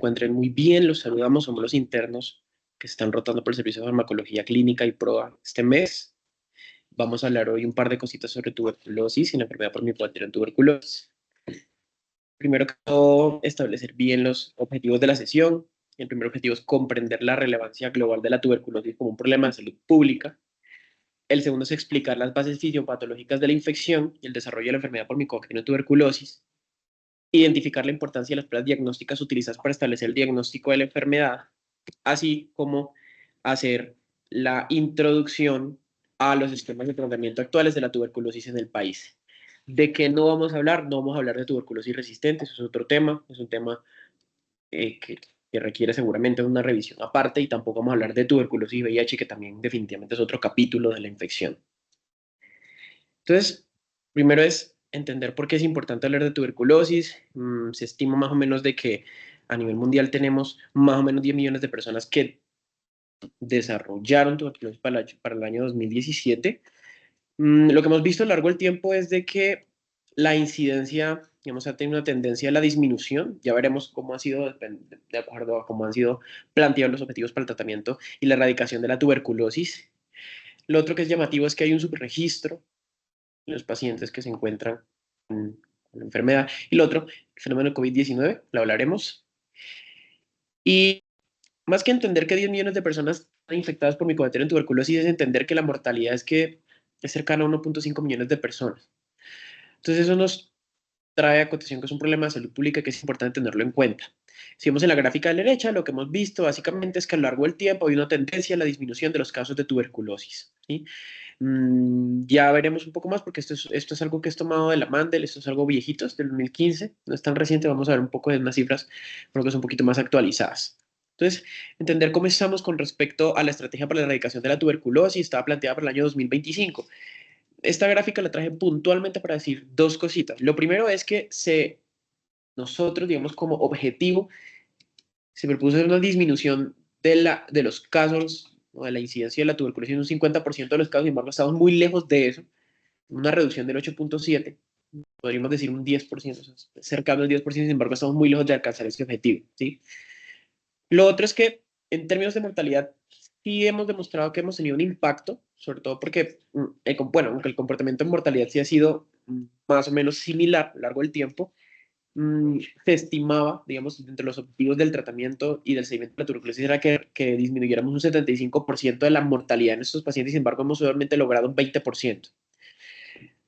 encuentren muy bien. Los saludamos, somos los internos que se están rotando por el Servicio de Farmacología Clínica y PROA este mes. Vamos a hablar hoy un par de cositas sobre tuberculosis y la enfermedad por Mycobacterium tuberculosis. Primero que todo, establecer bien los objetivos de la sesión. El primer objetivo es comprender la relevancia global de la tuberculosis como un problema de salud pública. El segundo es explicar las bases fisiopatológicas de la infección y el desarrollo de la enfermedad por Mycobacterium tuberculosis. Identificar la importancia de las pruebas diagnósticas utilizadas para establecer el diagnóstico de la enfermedad, así como hacer la introducción a los esquemas de tratamiento actuales de la tuberculosis en el país. ¿De qué no vamos a hablar? No vamos a hablar de tuberculosis resistente, eso es otro tema, es un tema que requiere seguramente una revisión aparte, y tampoco vamos a hablar de tuberculosis y VIH, que también definitivamente es otro capítulo de la infección. Entonces, primero es entender por qué es importante hablar de tuberculosis. Se estima más o menos de que a nivel mundial tenemos más o menos 10 millones de personas que desarrollaron tuberculosis para el año 2017. Lo que hemos visto a lo largo del tiempo es de que la incidencia, digamos, ha tenido una tendencia a la disminución. Ya veremos cómo ha sido, de acuerdo a cómo han sido planteados los objetivos para el tratamiento y la erradicación de la tuberculosis. Lo otro que es llamativo es que hay un subregistro en los pacientes que se encuentran con la enfermedad. Y lo otro, el fenómeno de COVID-19, lo hablaremos. Y más que entender que 10 millones de personas están infectadas por Mycobacterium tuberculosis, es entender que la mortalidad es cercana a 1.5 millones de personas. Entonces eso nos trae a cotación que es un problema de salud pública que es importante tenerlo en cuenta. Si vemos en la gráfica de la derecha, lo que hemos visto básicamente es que a lo largo del tiempo hay una tendencia a la disminución de los casos de tuberculosis, ¿sí? Ya veremos un poco más porque esto es algo que es tomado de la Mandel, esto es algo viejito, es del 2015, no es tan reciente. Vamos a ver un poco de unas cifras, creo que son un poquito más actualizadas. Entonces, entender cómo estamos con respecto a la estrategia para la erradicación de la tuberculosis estaba planteada para el año 2025. Esta gráfica la traje puntualmente para decir dos cositas. Lo primero es que nosotros, digamos, como objetivo, se propuso una disminución de los casos, o de la incidencia de la tuberculosis en un 50% de los casos. Sin embargo, estamos muy lejos de eso, una reducción del 8.7, podríamos decir un 10%, o sea, cercano al 10%. Sin embargo, estamos muy lejos de alcanzar ese objetivo, ¿sí? Lo otro es que en términos de mortalidad sí hemos demostrado que hemos tenido un impacto, sobre todo porque, bueno, aunque el comportamiento en mortalidad sí ha sido más o menos similar a lo largo del tiempo, se estimaba, digamos, entre los objetivos del tratamiento y del seguimiento de la tuberculosis era que disminuyéramos un 75% de la mortalidad en estos pacientes. Sin embargo, hemos solamente logrado un 20%.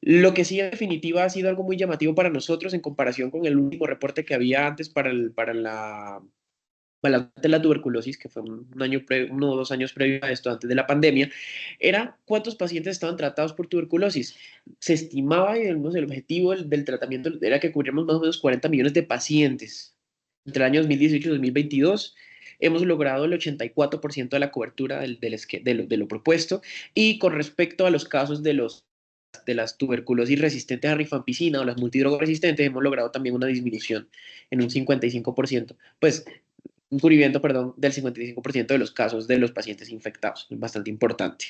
Lo que sí, en definitiva, ha sido algo muy llamativo para nosotros en comparación con el último reporte que había antes para la tuberculosis, que fue uno o 2 años previo a esto, antes de la pandemia, era cuántos pacientes estaban tratados por tuberculosis. Se estimaba, y digamos, el objetivo del tratamiento era que cubriéramos más o menos 40 millones de pacientes. Entre el año 2018 y 2022 hemos logrado el 84% de la cobertura de lo propuesto. Y con respecto a los casos de las tuberculosis resistentes a rifampicina o las multidrogoresistentes, hemos logrado también una disminución en un 55%. Pues un cubrimiento, perdón, del 55% de los casos de los pacientes infectados. Es bastante importante.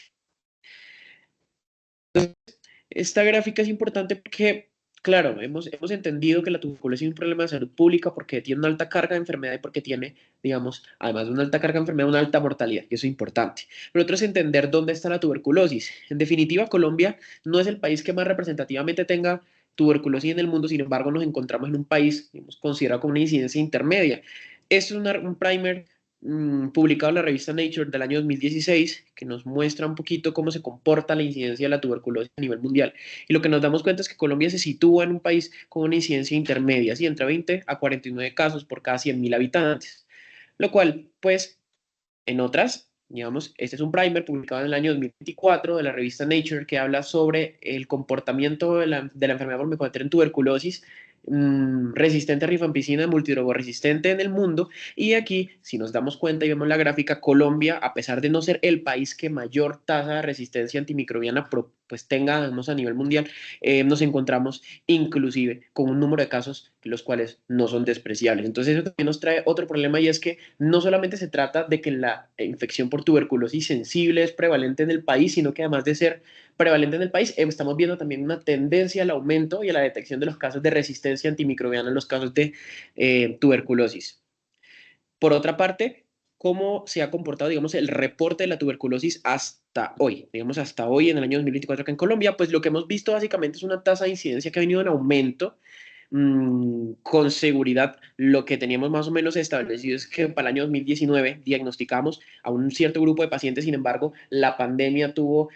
Esta gráfica es importante porque, claro, hemos entendido que la tuberculosis es un problema de salud pública porque tiene una alta carga de enfermedad y porque tiene, digamos, además de una alta carga de enfermedad, una alta mortalidad, y eso es importante. Pero otro es entender dónde está la tuberculosis. En definitiva, Colombia no es el país que más representativamente tenga tuberculosis en el mundo. Sin embargo, nos encontramos en un país, digamos, considerado como una incidencia intermedia. Esto es un primer publicado en la revista Nature del año 2016, que nos muestra un poquito cómo se comporta la incidencia de la tuberculosis a nivel mundial. Y lo que nos damos cuenta es que Colombia se sitúa en un país con una incidencia intermedia, ¿sí? Entre 20 a 49 casos por cada 100.000 habitantes. Lo cual, pues, en otras, digamos, este es un primer publicado en el año 2024 de la revista Nature, que habla sobre el comportamiento de la enfermedad por Mycobacterium tuberculosis resistente a rifampicina, multidrogoresistente en el mundo. Y aquí, si nos damos cuenta y vemos la gráfica, Colombia, a pesar de no ser el país que mayor tasa de resistencia antimicrobiana pues tenga, digamos, a nivel mundial, nos encontramos inclusive con un número de casos los cuales no son despreciables. Entonces eso también nos trae otro problema, y es que no solamente se trata de que la infección por tuberculosis sensible es prevalente en el país, sino que además de ser prevalente en el país, estamos viendo también una tendencia al aumento y a la detección de los casos de resistencia antimicrobiana en los casos de tuberculosis. Por otra parte, ¿cómo se ha comportado, digamos, el reporte de la tuberculosis hasta hoy? Digamos, hasta hoy, en el año 2024 acá en Colombia, pues lo que hemos visto básicamente es una tasa de incidencia que ha venido en aumento. Con seguridad, lo que teníamos más o menos establecido es que para el año 2019 diagnosticamos a un cierto grupo de pacientes. Sin embargo, la pandemia tuvo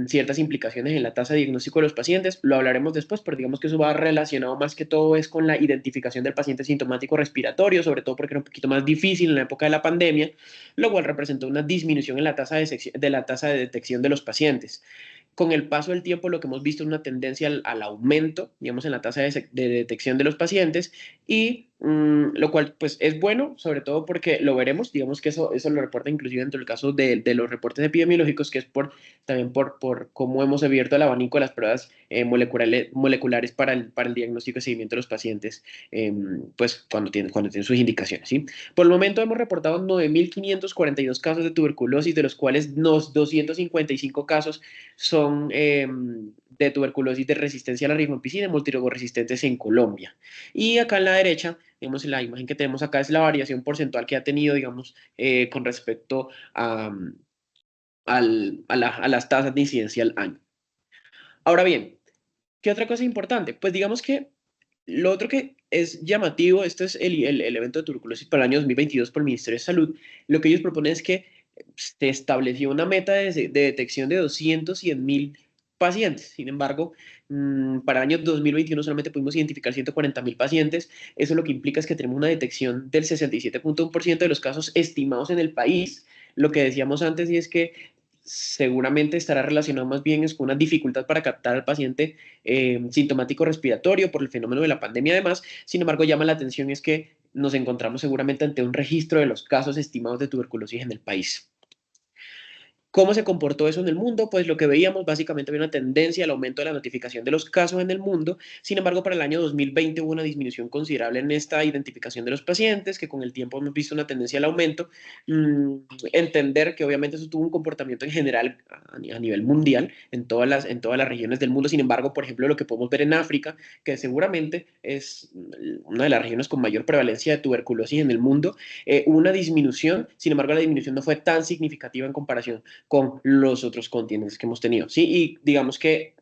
ciertas implicaciones en la tasa de diagnóstico de los pacientes. Lo hablaremos después, pero digamos que eso va relacionado más que todo es con la identificación del paciente sintomático respiratorio, sobre todo porque era un poquito más difícil en la época de la pandemia, lo cual representó una disminución en la tasa de la tasa de detección de los pacientes. Con el paso del tiempo, lo que hemos visto es una tendencia al aumento, digamos, en la tasa de detección de los pacientes, y lo cual, pues, es bueno, sobre todo porque lo veremos, digamos que eso lo reporta inclusive dentro del caso de los reportes epidemiológicos, que es también por cómo hemos abierto el abanico de las pruebas moleculares para el diagnóstico y seguimiento de los pacientes, pues, cuando tienen sus indicaciones, ¿sí? Por el momento hemos reportado 9.542 casos de tuberculosis, de los cuales 255 casos son de tuberculosis de resistencia a la rifampicina, multiresistentes en Colombia. Y acá en la derecha, digamos, la imagen que tenemos acá es la variación porcentual que ha tenido, digamos, con respecto a las tasas de incidencia al año. Ahora bien, ¿qué otra cosa importante? Pues digamos que lo otro que es llamativo, esto es el evento de tuberculosis para el año 2022 por el Ministerio de Salud. Lo que ellos proponen es que se estableció una meta de detección de 200.000 pacientes. Sin embargo, para el año 2021 solamente pudimos identificar 140.000 pacientes. Eso lo que implica es que tenemos una detección del 67.1% de los casos estimados en el país. Lo que decíamos antes, y es que seguramente estará relacionado más bien es con una dificultad para captar al paciente sintomático respiratorio por el fenómeno de la pandemia además. Sin embargo, llama la atención es que nos encontramos seguramente ante un registro de los casos estimados de tuberculosis en el país. ¿Cómo se comportó eso en el mundo? Pues lo que veíamos, básicamente había una tendencia al aumento de la notificación de los casos en el mundo. Sin embargo, para el año 2020 hubo una disminución considerable en esta identificación de los pacientes, que con el tiempo hemos visto una tendencia al aumento. Mm, Entender que obviamente eso tuvo un comportamiento en general a nivel mundial, en todas las regiones del mundo. Sin embargo, por ejemplo, lo que podemos ver en África, que seguramente es una de las regiones con mayor prevalencia de tuberculosis en el mundo, hubo una disminución. Sin embargo, la disminución no fue tan significativa en comparación con los otros continentes que hemos tenido, ¿sí? Y digamos que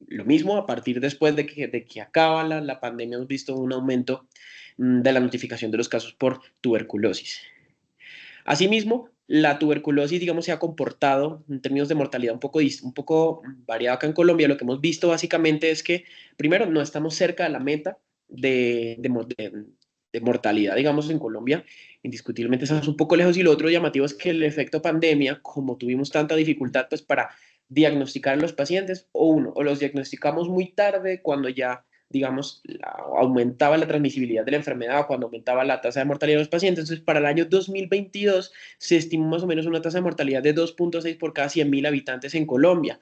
lo mismo, a partir después de que acaba la pandemia, hemos visto un aumento de la notificación de los casos por tuberculosis. Asimismo, la tuberculosis, digamos, se ha comportado en términos de mortalidad un poco variado acá en Colombia. Lo que hemos visto básicamente es que, primero, no estamos cerca de la meta de mortalidad, digamos, en Colombia. Indiscutiblemente estamos un poco lejos. Y lo otro llamativo es que el efecto pandemia, como tuvimos tanta dificultad, pues, para diagnosticar a los pacientes, o los diagnosticamos muy tarde, cuando ya digamos, aumentaba la transmisibilidad de la enfermedad, cuando aumentaba la tasa de mortalidad de los pacientes. Entonces, para el año 2022 se estimó más o menos una tasa de mortalidad de 2.6 por cada 100.000 habitantes en Colombia.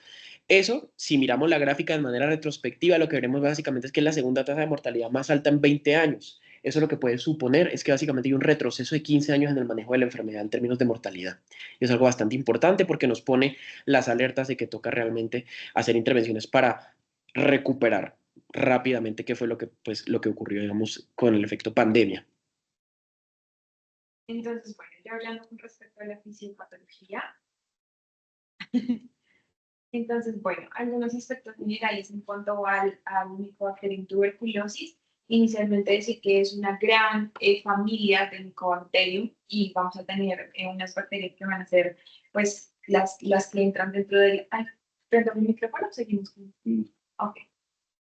Eso, si miramos la gráfica de manera retrospectiva, lo que veremos básicamente es que es la segunda tasa de mortalidad más alta en 20 años. Eso lo que puede suponer es que básicamente hay un retroceso de 15 años en el manejo de la enfermedad en términos de mortalidad. Y es algo bastante importante porque nos pone las alertas de que toca realmente hacer intervenciones para recuperar rápidamente qué fue lo que ocurrió, digamos, con el efecto pandemia. Entonces, bueno, ya hablando con respecto a la fisiopatología, entonces, bueno, algunos aspectos generales en cuanto al Mycobacterium tuberculosis. Inicialmente decir que es una gran familia de Mycobacterium y vamos a tener unas bacterias que van a ser, pues, las que entran dentro del... Ay, perdón, mi micrófono, seguimos con... Ok.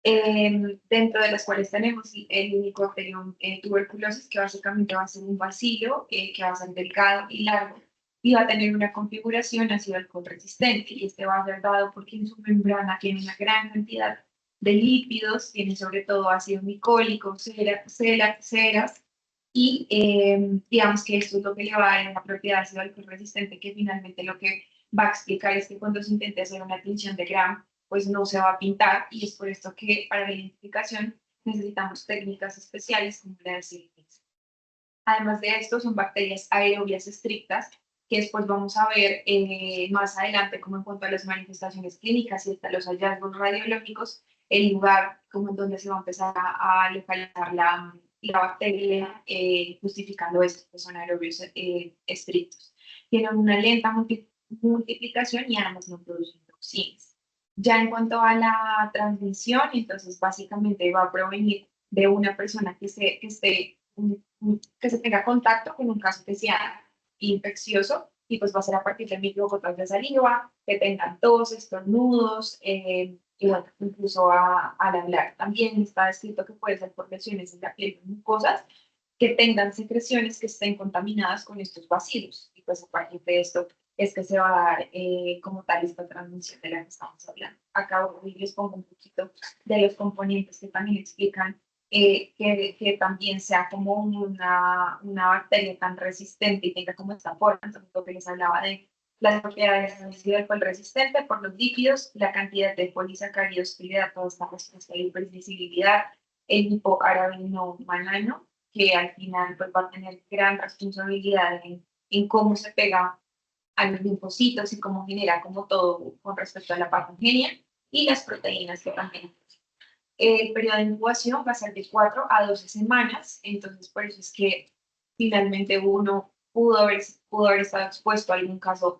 Dentro de las cuales tenemos el Mycobacterium tuberculosis, que básicamente va a ser un bacilo que va a ser delgado y largo y va a tener una configuración ácido alcohol resistente. Y este va a ser dado porque en su membrana tiene una gran cantidad de lípidos, tiene sobre todo ácido micólico, ceras, y digamos que esto es lo que le va a dar una propiedad ácido alcohol resistente, que finalmente lo que va a explicar es que cuando se intente hacer una tinción de Gram, pues no se va a pintar, y es por esto que para la identificación necesitamos técnicas especiales como la de Silinex. Además de esto, son bacterias aerobias estrictas, que después vamos a ver más adelante como en cuanto a las manifestaciones clínicas y hasta los hallazgos radiológicos, el lugar como en donde se va a empezar a localizar la bacteria, justificando esto, que son aerobios estrictos. Tienen una lenta multiplicación y además no producen toxinas. Ya en cuanto a la transmisión, entonces básicamente va a provenir de una persona que se tenga contacto con un caso que sea infeccioso y pues va a ser a partir de microgotas de saliva, que tengan tos, estornudos, y bueno, incluso al hablar. También está descrito que puede ser por lesiones en la piel, mucosas, que tengan secreciones que estén contaminadas con estos bacilos. Y pues a partir de esto es que se va a dar como tal esta transmisión de la que estamos hablando. Acá les pongo un poquito de los componentes que también explican que también sea como una bacteria tan resistente y tenga como esta forma. Entonces, lo que les hablaba de las propiedades del alcohol resistente por los lípidos, la cantidad de polisacáridos que le da toda esta respuesta de hipersensibilidad, el hipoarabino manano, que al final pues, va a tener gran responsabilidad en cómo se pega a los linfocitos y cómo genera como todo con respecto a la patogenia, y las proteínas que también. El periodo de incubación va a ser de 4 a 12 semanas, entonces por eso es que finalmente uno pudo haber estado expuesto a algún caso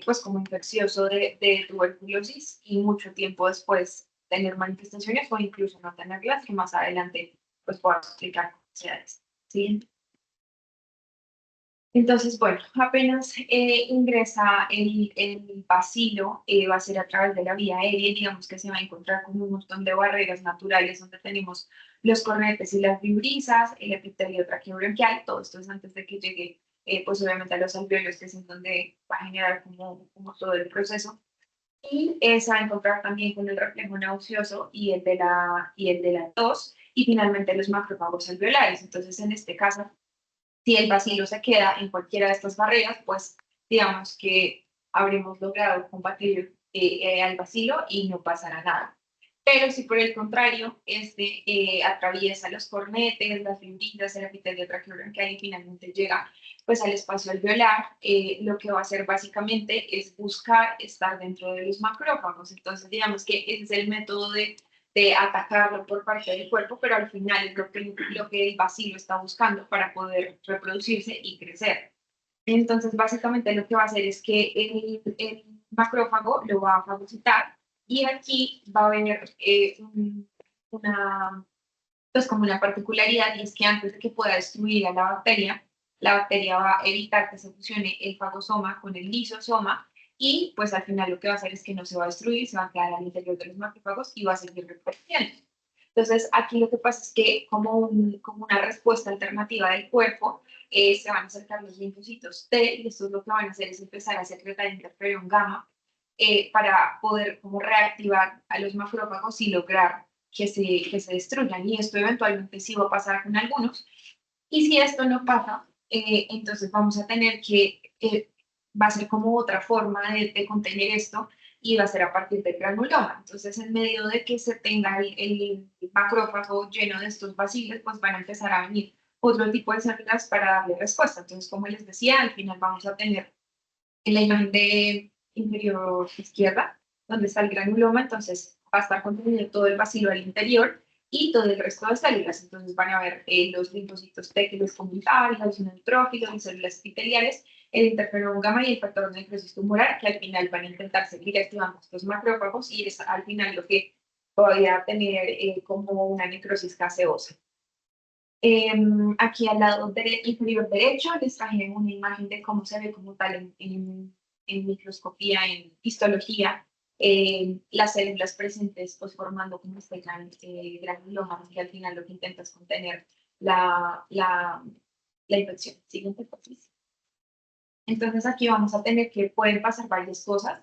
pues como infeccioso de tuberculosis y mucho tiempo después tener manifestaciones o incluso no tenerlas, que más adelante pues puedo explicar cómo se hace. ¿Sí? Entonces, bueno, apenas ingresa el bacilo, va a ser a través de la vía aérea, digamos que se va a encontrar con un montón de barreras naturales donde tenemos los cornetes y las vibrisas, el epitelio traqueobronquial, todo esto es antes de que llegue, pues obviamente a los alveolos, que es en donde va a generar como todo el proceso. Y se va a encontrar también con el reflejo nauseoso y el de la tos, y finalmente los macrófagos alveolares. Entonces, en este caso, si el bacilo se queda en cualquiera de estas barreras, pues digamos que habremos logrado combatir al bacilo y no pasará nada. Pero si por el contrario, este atraviesa los cornetes, las fibrillas, el epitelio traqueobronquial y finalmente llega pues al espacio alveolar, lo que va a hacer básicamente es buscar estar dentro de los macrófagos. Entonces, digamos que ese es el método de atacarlo por parte del cuerpo, pero al final es lo que el bacilo está buscando para poder reproducirse y crecer. Entonces, básicamente lo que va a hacer es que el macrófago lo va a fagocitar y aquí va a haber una, pues como una particularidad, y es que antes de que pueda destruir a la bacteria va a evitar que se fusione el fagosoma con el lisosoma y pues al final lo que va a hacer es que no se va a destruir, se va a quedar al interior de los macrófagos y va a seguir reproduciendo. Entonces, aquí lo que pasa es que como una respuesta alternativa del cuerpo, se van a acercar los linfocitos T y esto es lo que van a hacer es empezar a secretar interferón gamma para poder como reactivar a los macrófagos y lograr que se destruyan. Y esto eventualmente sí va a pasar con algunos. Y si esto no pasa, entonces vamos a tener va a ser como otra forma de contener esto y va a ser a partir del granuloma. Entonces, en medio de que se tenga el macrófago lleno de estos bacilos, pues van a empezar a venir otro tipo de células para darle respuesta. Entonces, como les decía, al final vamos a tener en la imagen de inferior izquierda, donde está el granuloma, entonces va a estar contenido todo el bacilo al interior y todo el resto de células. Entonces van a ver los linfocitos T que les comentaba, los neutrófilos, las células epiteliales, el interferón gamma y el factor de necrosis tumoral, que al final van a intentar seguir activando estos macrófagos y es al final lo que podría tener como una necrosis gaseosa. Aquí al lado inferior derecho les traje una imagen de cómo se ve como tal en microscopía, en histología, las células presentes pues formando como este granuloma, que al final lo que intenta es contener la, la, la infección. Siguiente, por favor. Entonces aquí vamos a tener que pueden pasar varias cosas.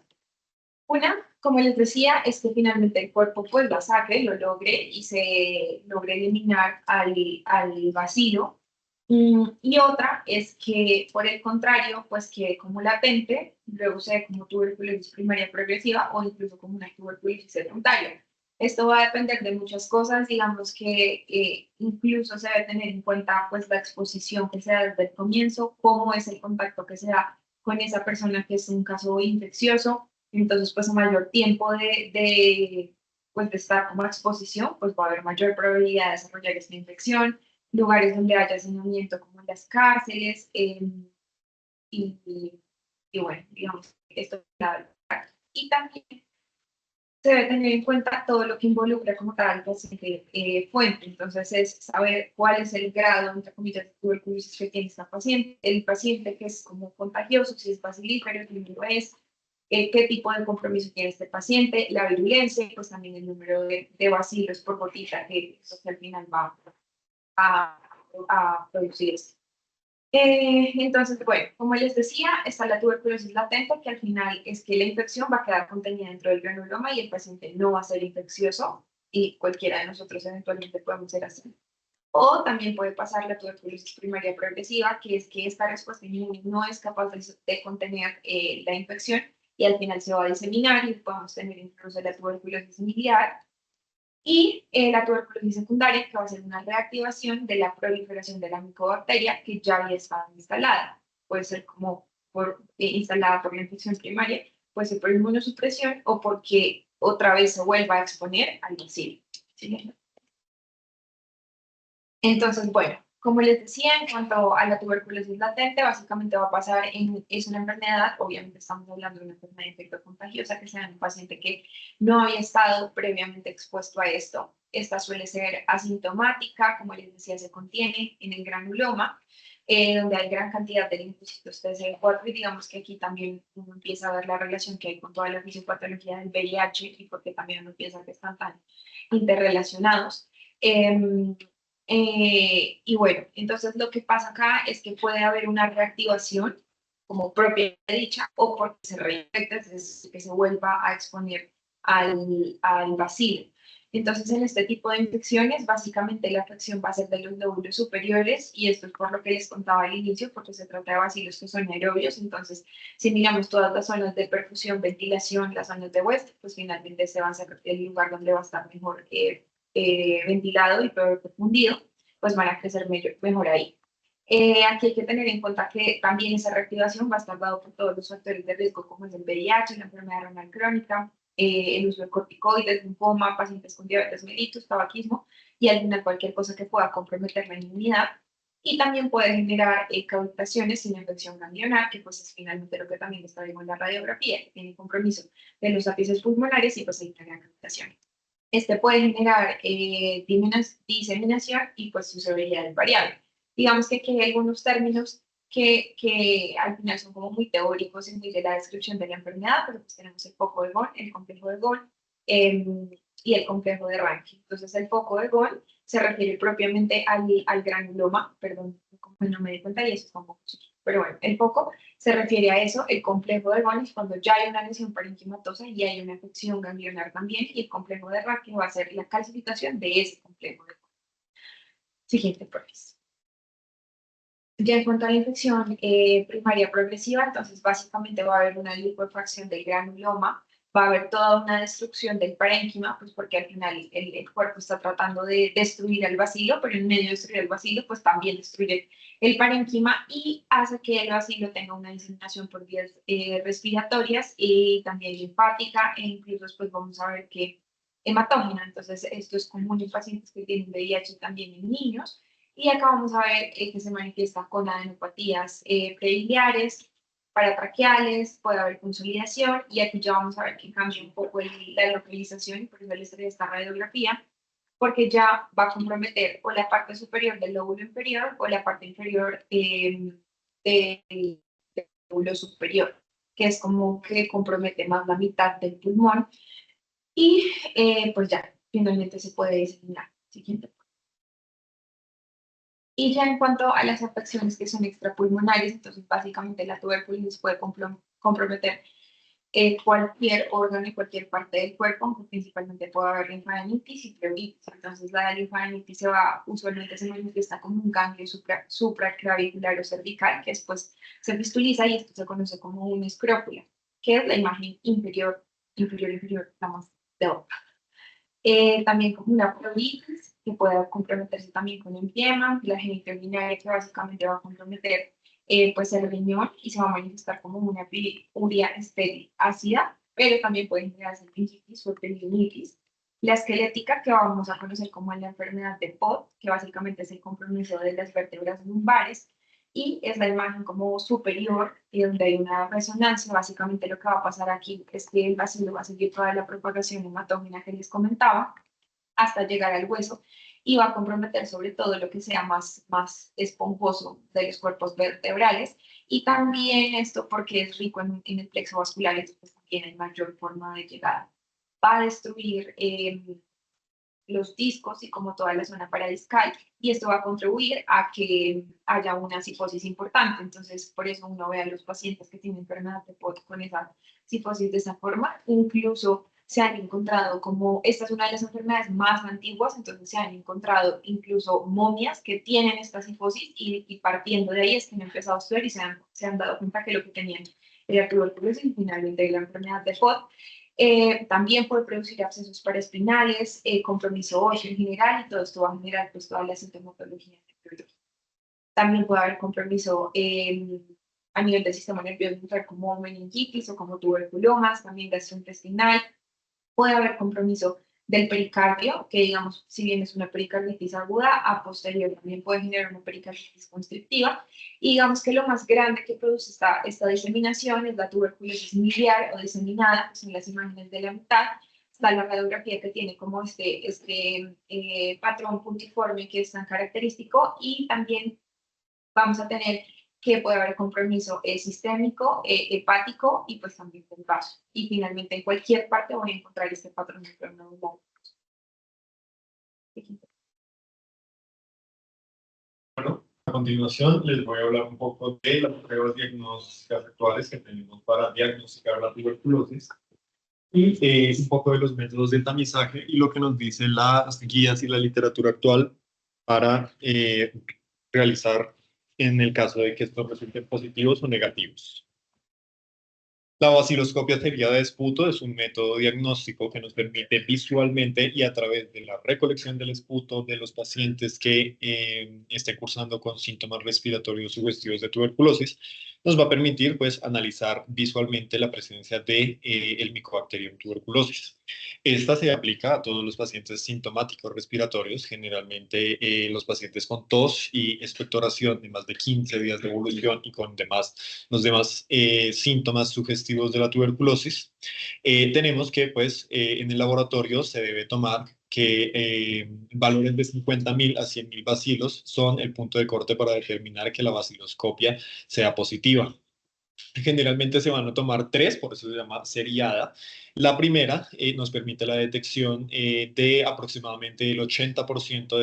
Una, como les decía, es que finalmente el cuerpo pues la saque, lo logre y se logre eliminar al bacilo. Y otra es que, por el contrario, pues quede como latente, luego se ve como tuberculosis primaria progresiva o incluso como una tuberculosis secundaria. Esto va a depender de muchas cosas, digamos que incluso se debe tener en cuenta pues la exposición que se da desde el comienzo, cómo es el contacto que se da con esa persona que es un caso infeccioso. Entonces, pues a mayor tiempo pues, de estar como exposición, pues va a haber mayor probabilidad de desarrollar esta infección. lugares donde haya hacinamiento como las cárceles, y, y bueno, digamos, esto es la. Y también se debe tener en cuenta todo lo que involucra como tal al paciente fuente. Entonces, es saber cuál es el grado, entre comillas, de tuberculosis que tiene esta paciente, el paciente que es como contagioso, si es bacilífero, si no lo es, qué tipo de compromiso tiene este paciente, la virulencia, pues también el número de bacilos por gotita, que eso que al final va a, a producirse. Entonces, bueno, como les decía, está la tuberculosis latente, que al final es que la infección va a quedar contenida dentro del granuloma y el paciente no va a ser infeccioso y cualquiera de nosotros eventualmente podemos ser así. O también puede pasar la tuberculosis primaria progresiva, que es que esta respuesta inmune no es capaz de contener la infección y al final se va a diseminar y podemos tener incluso la tuberculosis miliar y la tuberculosis secundaria, que va a ser una reactivación de la proliferación de la micobacteria que ya había estado instalada. Puede ser como instalada por la infección primaria, puede ser por inmunosupresión o porque otra vez se vuelva a exponer al bacilo. ¿Sí? Entonces, bueno, como les decía, en cuanto a la tuberculosis latente, básicamente va a pasar es una enfermedad, obviamente estamos hablando de una enfermedad infectocontagiosa, que sea un paciente que no había estado previamente expuesto a esto. Esta suele ser asintomática, como les decía, se contiene en el granuloma, donde hay gran cantidad de linfocitos TCD4, y digamos que aquí también uno empieza a ver la relación que hay con toda la fisiopatología del VIH, y porque también uno piensa que están tan interrelacionados. Y bueno, entonces lo que pasa acá es que puede haber una reactivación como propia dicha o porque se reinfecta, es decir, que se vuelva a exponer al bacilo. Entonces, en este tipo de infecciones, básicamente la afección va a ser de los lóbulos superiores y esto es por lo que les contaba al inicio, porque se trata de bacilos que son aerobios. Entonces, si miramos todas las zonas de perfusión, ventilación, las zonas de West, pues finalmente se va a ser el lugar donde va a estar mejor ventilado y peor profundido, pues van a crecer mejor ahí. Aquí hay que tener en cuenta que también esa reactivación va a estar dado por todos los factores de riesgo, como es el VIH, la enfermedad renal crónica, el uso de corticoides, linfoma, pacientes con diabetes mellitus, tabaquismo y al final cualquier cosa que pueda comprometer la inmunidad. Y también puede generar cavitaciones sin infección ganglionar, que pues es finalmente lo que también está viendo en la radiografía, que tiene compromiso de los ápices pulmonares y pues ahí genera cavitaciones. Este puede generar diseminación y pues su severidad es variable. Digamos que aquí hay algunos términos que al final son como muy teóricos y muy de la descripción de la enfermedad, pero pues tenemos el foco de Gone, el complejo de Gone y el complejo de Rankin. Entonces el foco de Gone se refiere propiamente al granuloma, perdón, como no me di cuenta y eso está un poco chiquito, pero bueno, el foco se refiere a eso. El complejo de Gone es cuando ya hay una lesión parenquimatosa y hay una afección ganglionar también, y el complejo de Rankin va a ser la calcificación de ese complejo de Gone. Siguiente, profesor. Ya en cuanto a la infección primaria progresiva, entonces básicamente va a haber una liquefacción del granuloma, va a haber toda una destrucción del parénquima, pues porque al final el cuerpo está tratando de destruir el bacilo, pero en medio de destruir el bacilo, pues también destruye el parénquima y hace que el bacilo tenga una diseminación por vías respiratorias y también linfática, e incluso después vamos a ver que hematógena. Entonces esto es común en pacientes que tienen VIH también en niños. Y acá vamos a ver que se manifiesta con adenopatías prebiliares, paratraqueales, puede haber consolidación, y aquí ya vamos a ver que cambia un poco la localización, por eso les trae esta radiografía, porque ya va a comprometer o la parte superior del lóbulo inferior o la parte inferior del lóbulo superior, que es como que compromete más la mitad del pulmón, y pues ya, finalmente se puede diseminar. Siguiente. Y ya en cuanto a las afecciones que son extrapulmonares, entonces básicamente la tuberculosis puede comprometer cualquier órgano y cualquier parte del cuerpo, aunque principalmente puede haber linfadenitis y pleuritis. Entonces la linfadenitis usualmente se manifiesta como un ganglio supraclavicular o cervical, que después se fistuliza y esto se conoce como una escrópula, que es la imagen inferior, la más de abajo. También como una pleuritis, que puede comprometerse también con empiema, la genitourinaria, que básicamente va a comprometer pues el riñón y se va a manifestar como una urea estéril ácida, pero también puede generarse meningitis o tendinitis. La esquelética, que vamos a conocer como la enfermedad de Pott, que básicamente es el compromiso de las vértebras lumbares, y es la imagen como superior, y donde hay una resonancia. Básicamente lo que va a pasar aquí es que el bacilo va a seguir toda la propagación hematógena que les comentaba hasta llegar al hueso y va a comprometer sobre todo lo que sea más esponjoso de los cuerpos vertebrales. Y también esto porque es rico en el plexo vascular, entonces también hay mayor forma de llegada. Va a destruir los discos y como toda la zona paradiscal, y esto va a contribuir a que haya una cifosis importante. Entonces, por eso uno ve a los pacientes que tienen enfermedad de Pott con esa cifosis de esa forma. Incluso se han encontrado como, esta es una de las enfermedades más antiguas, entonces se han encontrado incluso momias que tienen esta cifosis y partiendo de ahí es que han empezado a estudiar y se han dado cuenta que lo que tenían era tuberculosis y finalmente la enfermedad de Pott. También puede producir abscesos paraespinales, compromiso óseo en general, y todo esto va a generar pues toda la sintomatología neurológica. También puede haber compromiso a nivel del sistema nervioso central como meningitis o como tuberculomas, también gastrointestinal. Puede haber compromiso del pericardio, que digamos, si bien es una pericarditis aguda, a posterior también puede generar una pericarditis constrictiva. Y digamos que lo más grande que produce esta diseminación es la tuberculosis miliar o diseminada, que son las imágenes de la mitad. Está la radiografía que tiene como este patrón puntiforme que es tan característico, y también vamos a tener que puede haber compromiso sistémico, hepático y pues también del vaso. Y finalmente en cualquier parte voy a encontrar este patrón de enfermedad. Bueno, a continuación les voy a hablar un poco de las pruebas diagnósticas actuales que tenemos para diagnosticar la tuberculosis y un poco de los métodos de tamizaje y lo que nos dicen las guías y la literatura actual para realizar en el caso de que estos resulten positivos o negativos. La vaciloscopia de esputo es un método diagnóstico que nos permite visualmente y a través de la recolección del esputo de los pacientes que estén cursando con síntomas respiratorios sugestivos de tuberculosis, nos va a permitir pues analizar visualmente la presencia de el Mycobacterium tuberculosis. Esta se aplica a todos los pacientes sintomáticos respiratorios, generalmente los pacientes con tos y expectoración de más de 15 días de evolución y con los demás síntomas sugestivos de la tuberculosis. Tenemos que pues en el laboratorio se debe tomar que valores de 50.000 a 100.000 bacilos son el punto de corte para determinar que la vaciloscopia sea positiva. Generalmente se van a tomar tres, por eso se llama seriada. La primera nos permite la detección de aproximadamente el 80%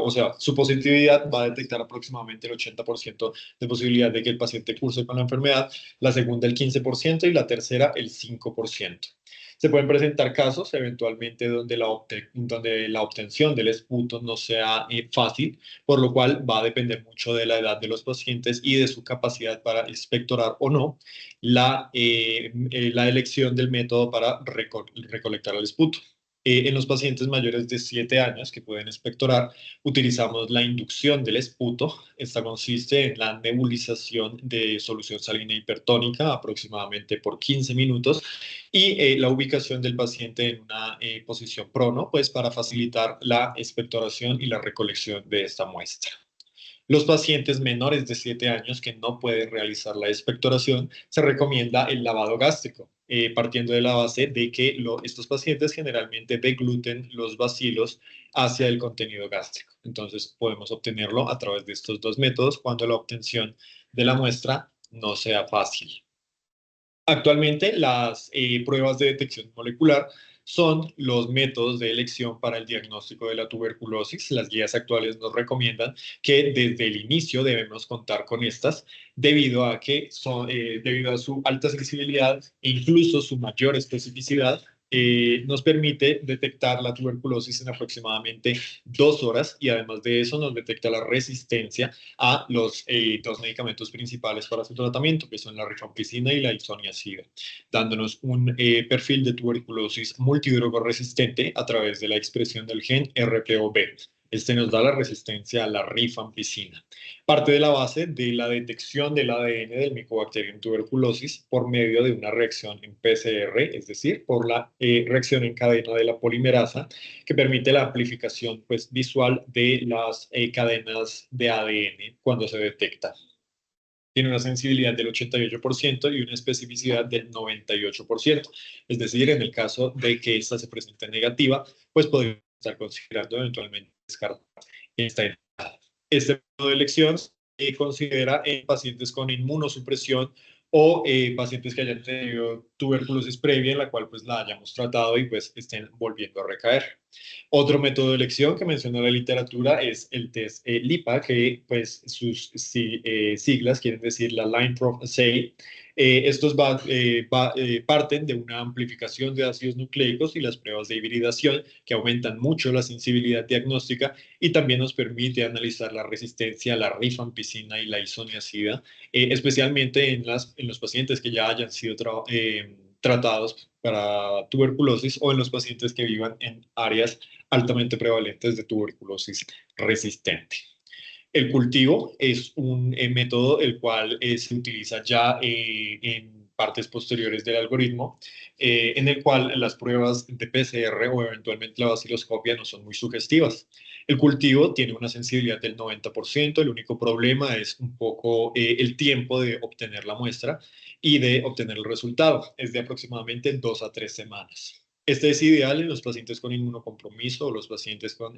o sea, su positividad va a detectar aproximadamente el 80% de posibilidad de que el paciente curse con la enfermedad, la segunda el 15% y la tercera el 5%. Se pueden presentar casos eventualmente donde la obtención del esputo no sea fácil, por lo cual va a depender mucho de la edad de los pacientes y de su capacidad para expectorar o no la elección del método para recolectar el esputo. En los pacientes mayores de 7 años que pueden expectorar, utilizamos la inducción del esputo. Esta consiste en la nebulización de solución salina hipertónica aproximadamente por 15 minutos y la ubicación del paciente en una posición prono, pues para facilitar la expectoración y la recolección de esta muestra. Los pacientes menores de 7 años que no pueden realizar la expectoración, se recomienda el lavado gástrico, partiendo de la base de que estos pacientes generalmente degluten los bacilos hacia el contenido gástrico. Entonces podemos obtenerlo a través de estos dos métodos cuando la obtención de la muestra no sea fácil. Actualmente, las pruebas de detección molecular son los métodos de elección para el diagnóstico de la tuberculosis. Las guías actuales nos recomiendan que desde el inicio debemos contar con estas debido a su alta sensibilidad e incluso su mayor especificidad. Nos permite detectar la tuberculosis en aproximadamente 2 horas y además de eso nos detecta la resistencia a los dos medicamentos principales para su tratamiento, que son la rifampicina y la isoniazida, dándonos un perfil de tuberculosis multidrogo resistente a través de la expresión del gen RPOB. Este nos da la resistencia a la rifampicina. Parte de la base de la detección del ADN del Mycobacterium tuberculosis por medio de una reacción en PCR, es decir, por la reacción en cadena de la polimerasa, que permite la amplificación pues, visual de las cadenas de ADN cuando se detecta. Tiene una sensibilidad del 88% y una especificidad del 98%. Es decir, en el caso de que esta se presente negativa, pues podemos estar considerando eventualmente descartar esta entrada. Este método de elección se considera en pacientes con inmunosupresión o pacientes que hayan tenido tuberculosis previa en la cual pues la hayamos tratado y pues estén volviendo a recaer. Otro método de elección que menciona la literatura es el test LIPA, que pues sus siglas quieren decir la Line Prof Assay. Estos parten de una amplificación de ácidos nucleicos y las pruebas de hibridación que aumentan mucho la sensibilidad diagnóstica y también nos permite analizar la resistencia a la rifampicina y la isoniazida, especialmente en los pacientes que ya hayan sido tratados para tuberculosis o en los pacientes que vivan en áreas altamente prevalentes de tuberculosis resistente. El cultivo es un método el cual se utiliza ya en partes posteriores del algoritmo, en el cual las pruebas de PCR o eventualmente la vaciloscopia no son muy sugestivas. El cultivo tiene una sensibilidad del 90%, el único problema es un poco el tiempo de obtener la muestra y de obtener el resultado, es de aproximadamente 2 a 3 semanas. Este es ideal en los pacientes con inmunocompromiso o los pacientes con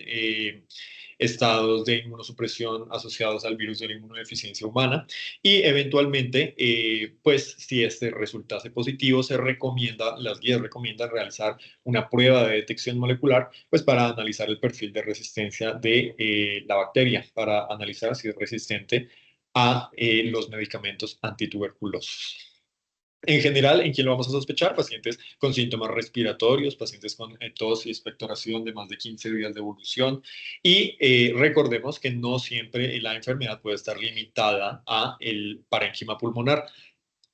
estados de inmunosupresión asociados al virus de la inmunodeficiencia humana y eventualmente, pues si este resultase positivo, las guías recomiendan realizar una prueba de detección molecular, pues para analizar el perfil de resistencia de la bacteria, para analizar si es resistente a los medicamentos antituberculosos. En general, ¿en quién lo vamos a sospechar? Pacientes con síntomas respiratorios, pacientes con tos y expectoración de más de 15 días de evolución. Y recordemos que no siempre la enfermedad puede estar limitada a el parénquima pulmonar.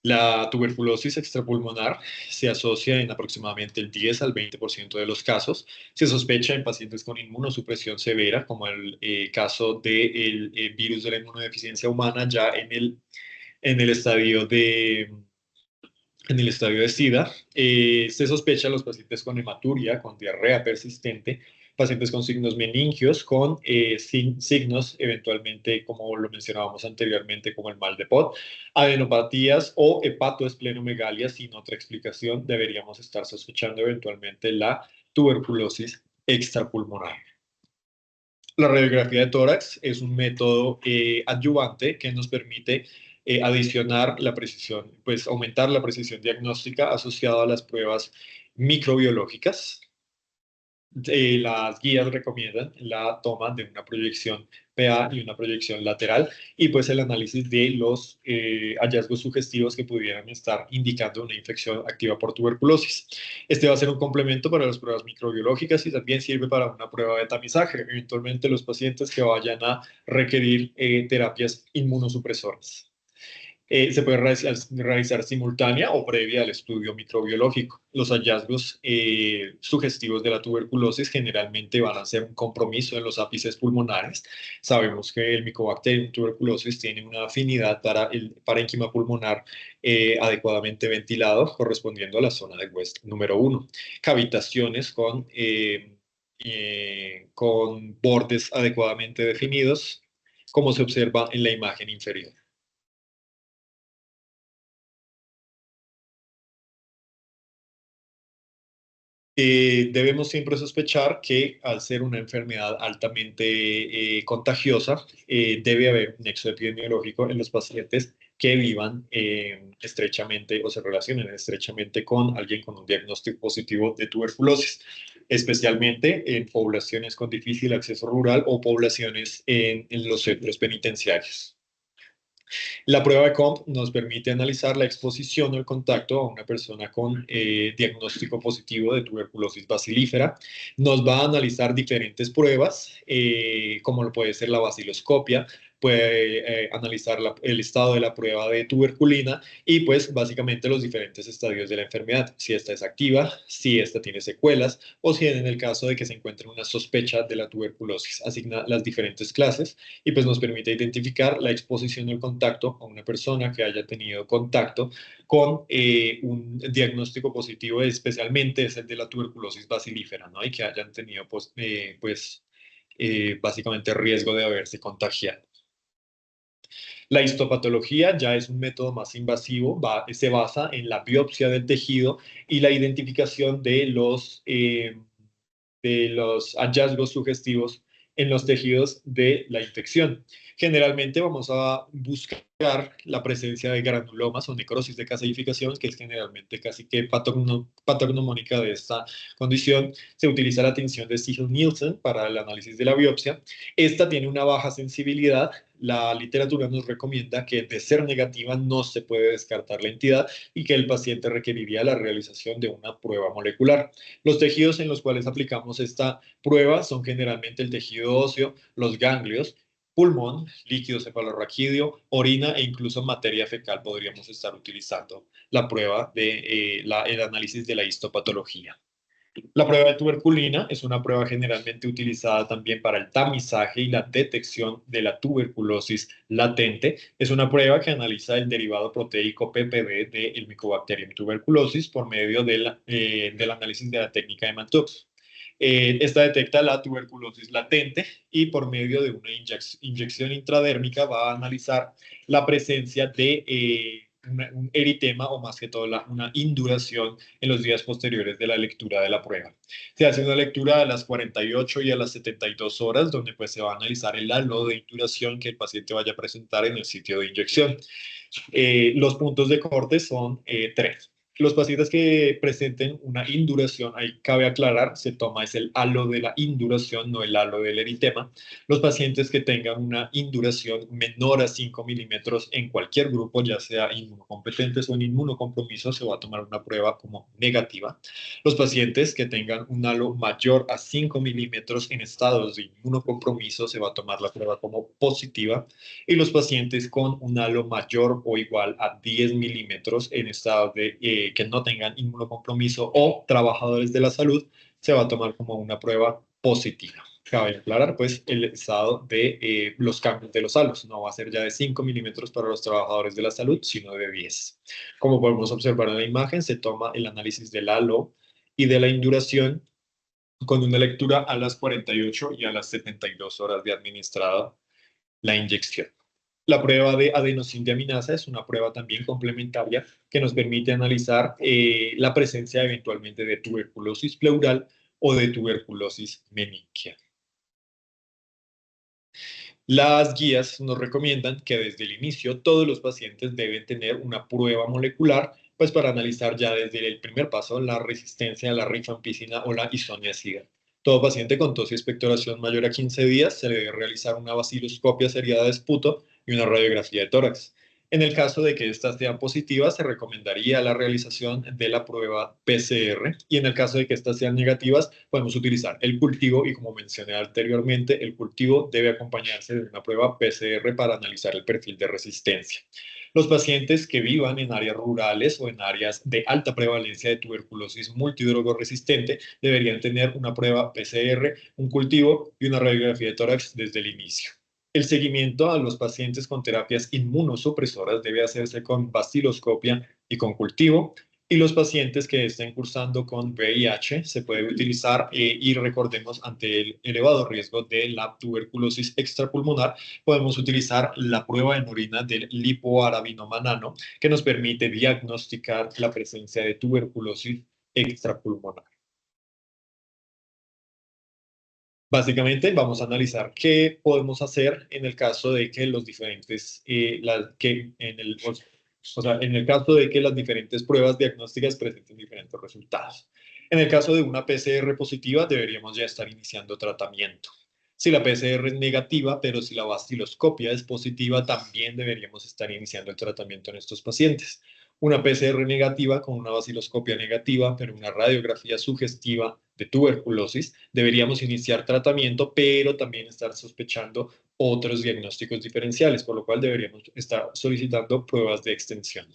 La tuberculosis extrapulmonar se asocia en aproximadamente el 10 al 20% de los casos. Se sospecha en pacientes con inmunosupresión severa, como el caso del virus de la inmunodeficiencia humana, ya en el estadio de SIDA. Se sospecha en los pacientes con hematuria, con diarrea persistente, pacientes con signos meningios, con signos eventualmente, como lo mencionábamos anteriormente, como el mal de Pot, adenopatías o hepatoesplenomegalia. Sin otra explicación, deberíamos estar sospechando eventualmente la tuberculosis extrapulmonar. La radiografía de tórax es un método adyuvante que nos permite adicionar la precisión, pues aumentar la precisión diagnóstica asociada a las pruebas microbiológicas. Las guías recomiendan la toma de una proyección PA y una proyección lateral y pues el análisis de los hallazgos sugestivos que pudieran estar indicando una infección activa por tuberculosis. Este va a ser un complemento para las pruebas microbiológicas y también sirve para una prueba de tamizaje, eventualmente los pacientes que vayan a requerir terapias inmunosupresoras. Se puede realizar simultánea o previa al estudio microbiológico. Los hallazgos sugestivos de la tuberculosis generalmente van a ser un compromiso en los ápices pulmonares. Sabemos que el Mycobacterium tuberculosis tiene una afinidad para el parénquima pulmonar adecuadamente ventilado, correspondiendo a la zona de West número 1. Cavitaciones con bordes adecuadamente definidos, como se observa en la imagen inferior. Debemos siempre sospechar que al ser una enfermedad altamente contagiosa, debe haber un nexo epidemiológico en los pacientes que vivan estrechamente o se relacionen estrechamente con alguien con un diagnóstico positivo de tuberculosis, especialmente en poblaciones con difícil acceso rural o poblaciones en los centros penitenciarios. La prueba de COMP nos permite analizar la exposición o el contacto a una persona con diagnóstico positivo de tuberculosis bacilífera. Nos va a analizar diferentes pruebas, como lo puede ser la vaciloscopia, puede analizar el estado de la prueba de tuberculina y pues básicamente los diferentes estadios de la enfermedad, si esta es activa, si esta tiene secuelas o si en el caso de que se encuentre una sospecha de la tuberculosis. Asigna las diferentes clases y pues nos permite identificar la exposición o el contacto a una persona que haya tenido contacto con un diagnóstico positivo, especialmente es el de la tuberculosis bacilífera, ¿no? Y que hayan tenido básicamente riesgo de haberse contagiado. La histopatología ya es un método más invasivo, se basa en la biopsia del tejido y la identificación de los hallazgos sugestivos en los tejidos de la infección. Generalmente vamos a buscar la presencia de granulomas o necrosis de calcificación, que es generalmente casi que patognomónica de esta condición. Se utiliza la tinción de Siegel-Nielsen para el análisis de la biopsia. Esta tiene una baja sensibilidad. La literatura nos recomienda que de ser negativa no se puede descartar la entidad y que el paciente requeriría la realización de una prueba molecular. Los tejidos en los cuales aplicamos esta prueba son generalmente el tejido óseo, los ganglios, pulmón, líquido cefalorraquídeo, orina e incluso materia fecal podríamos estar utilizando la prueba de el análisis de la histopatología. La prueba de tuberculina es una prueba generalmente utilizada también para el tamizaje y la detección de la tuberculosis latente. Es una prueba que analiza el derivado proteico PPD del Mycobacterium tuberculosis por medio del análisis de la técnica de Mantoux. Esta detecta la tuberculosis latente y por medio de una inyección intradérmica va a analizar la presencia de un eritema o más que todo una induración en los días posteriores de la lectura de la prueba. Se hace una lectura a las 48 y a las 72 horas donde pues se va a analizar el halo de induración que el paciente vaya a presentar en el sitio de inyección. Los puntos de corte son 3. Los pacientes que presenten una induración, ahí cabe aclarar, se toma es el halo de la induración, no el halo del eritema. Los pacientes que tengan una induración menor a 5 milímetros en cualquier grupo, ya sea inmunocompetentes o en inmunocompromiso, se va a tomar una prueba como negativa. Los pacientes que tengan un halo mayor a 5 milímetros en estados de inmunocompromiso, se va a tomar la prueba como positiva. Y los pacientes con un halo mayor o igual a 10 milímetros en estado de que no tengan inmunocompromiso o trabajadores de la salud, se va a tomar como una prueba positiva. Cabe aclarar, pues, el estado de los cambios de los halos. No va a ser ya de 5 milímetros para los trabajadores de la salud, sino de 10. Como podemos observar en la imagen, se toma el análisis del halo y de la induración con una lectura a las 48 y a las 72 horas de administrada la inyección. La prueba de adenosíndeaminasa es una prueba también complementaria que nos permite analizar la presencia eventualmente de tuberculosis pleural o de tuberculosis meningia. Las guías nos recomiendan que desde el inicio todos los pacientes deben tener una prueba molecular pues para analizar ya desde el primer paso la resistencia a la rifampicina o la isoniazida. Todo paciente con tos y expectoración mayor a 15 días se le debe realizar una vaciloscopia seriada de esputo y una radiografía de tórax. En el caso de que estas sean positivas, se recomendaría la realización de la prueba PCR y en el caso de que estas sean negativas, podemos utilizar el cultivo y como mencioné anteriormente, el cultivo debe acompañarse de una prueba PCR para analizar el perfil de resistencia. Los pacientes que vivan en áreas rurales o en áreas de alta prevalencia de tuberculosis multidrogoresistente deberían tener una prueba PCR, un cultivo y una radiografía de tórax desde el inicio. El seguimiento a los pacientes con terapias inmunosupresoras debe hacerse con vaciloscopia y con cultivo. Y los pacientes que estén cursando con VIH se puede utilizar y recordemos ante el elevado riesgo de la tuberculosis extrapulmonar, podemos utilizar la prueba en orina del lipoarabinoma nano que nos permite diagnosticar la presencia de tuberculosis extrapulmonar. Básicamente vamos a analizar qué podemos hacer en el caso de que los diferentes, en el caso de que las diferentes pruebas diagnósticas presenten diferentes resultados. En el caso de una PCR positiva, deberíamos ya estar iniciando tratamiento. Si la PCR es negativa, pero si la vaciloscopia es positiva, también deberíamos estar iniciando el tratamiento en estos pacientes. Una PCR negativa con una vaciloscopia negativa, pero una radiografía sugestiva de tuberculosis, deberíamos iniciar tratamiento, pero también estar sospechando otros diagnósticos diferenciales, por lo cual deberíamos estar solicitando pruebas de extensión.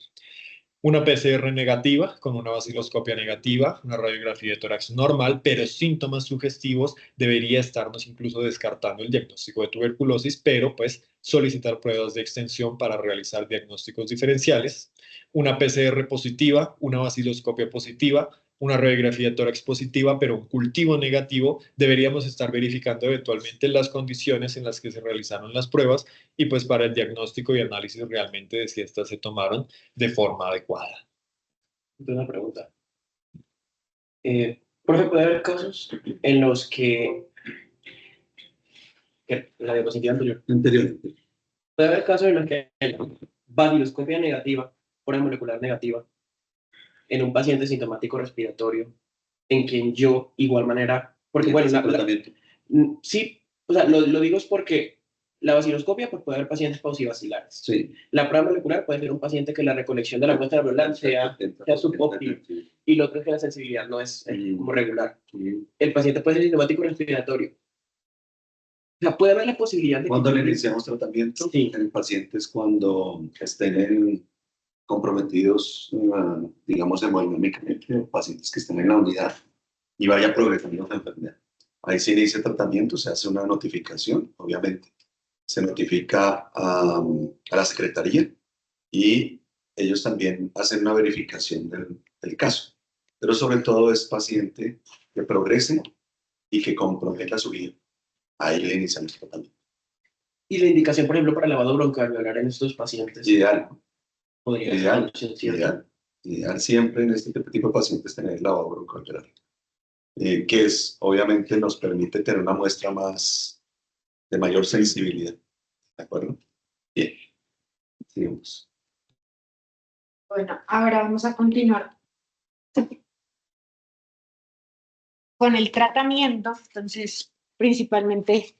Una PCR negativa con una vaciloscopia negativa, una radiografía de tórax normal, pero síntomas sugestivos, debería estarnos incluso descartando el diagnóstico de tuberculosis, pero pues solicitar pruebas de extensión para realizar diagnósticos diferenciales. Una PCR positiva, una vaciloscopia positiva, una radiografía de tórax positiva, pero un cultivo negativo, deberíamos estar verificando eventualmente las condiciones en las que se realizaron las pruebas y pues para el diagnóstico y análisis realmente de si estas se tomaron de forma adecuada. Entonces, una pregunta. Profe, ¿puede haber casos en los que la diapositiva anterior, puede haber casos en los que hay vaciloscopia negativa, prueba molecular negativa, en un paciente sintomático respiratorio, en quien yo, igual manera, porque bueno, sí, o sea, lo digo es porque la vaciloscopia pues, puede haber pacientes pausivacilares. Sí. La prueba molecular puede ser un paciente que la recolección de la muestra alveolar sea subóptima y lo otro es que la sensibilidad no es como regular. El paciente puede ser sintomático respiratorio. O sea, puede haber la posibilidad de cuando le iniciamos tratamiento en pacientes cuando estén comprometidos, digamos, hemodinámicamente, pacientes que estén en la unidad y vaya progresando la enfermedad. Ahí se inicia el tratamiento, se hace una notificación, obviamente. Se notifica a la secretaría y ellos también hacen una verificación del caso. Pero sobre todo es paciente que progrese y que comprometa su vida. Ahí le iniciamos el tratamiento. Y la indicación, por ejemplo, para lavado broncoalveolar en estos pacientes. Ideal. Podría Ideal, ser, ¿cierto? ideal siempre en este tipo de pacientes tener lavado broncoalveolar, que es, obviamente nos permite tener una muestra de mayor sensibilidad. ¿De acuerdo? Bien. Sigamos. Bueno, ahora vamos a continuar con el tratamiento. Entonces, principalmente,